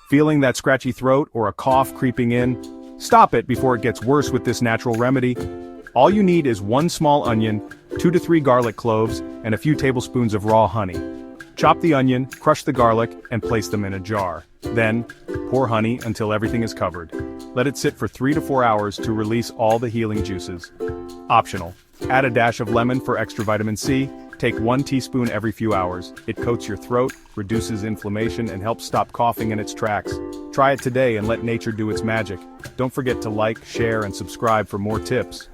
Feeling that scratchy throat or a cough creeping in? Stop it before it gets worse with this natural remedy. All you need is 1 small onion, 2 to 3 garlic cloves, and a few tablespoons of raw honey. Chop the onion, crush the garlic, and place them in a jar. Then, pour honey until everything is covered. Let it sit for 3 to 4 hours to release all the healing juices. Optional. Add a dash of lemon for extra vitamin C. Take 1 teaspoon every few hours. It coats your throat, reduces inflammation, and helps stop coughing in its tracks. Try it today and let nature do its magic. Don't forget to like, share, and subscribe for more tips.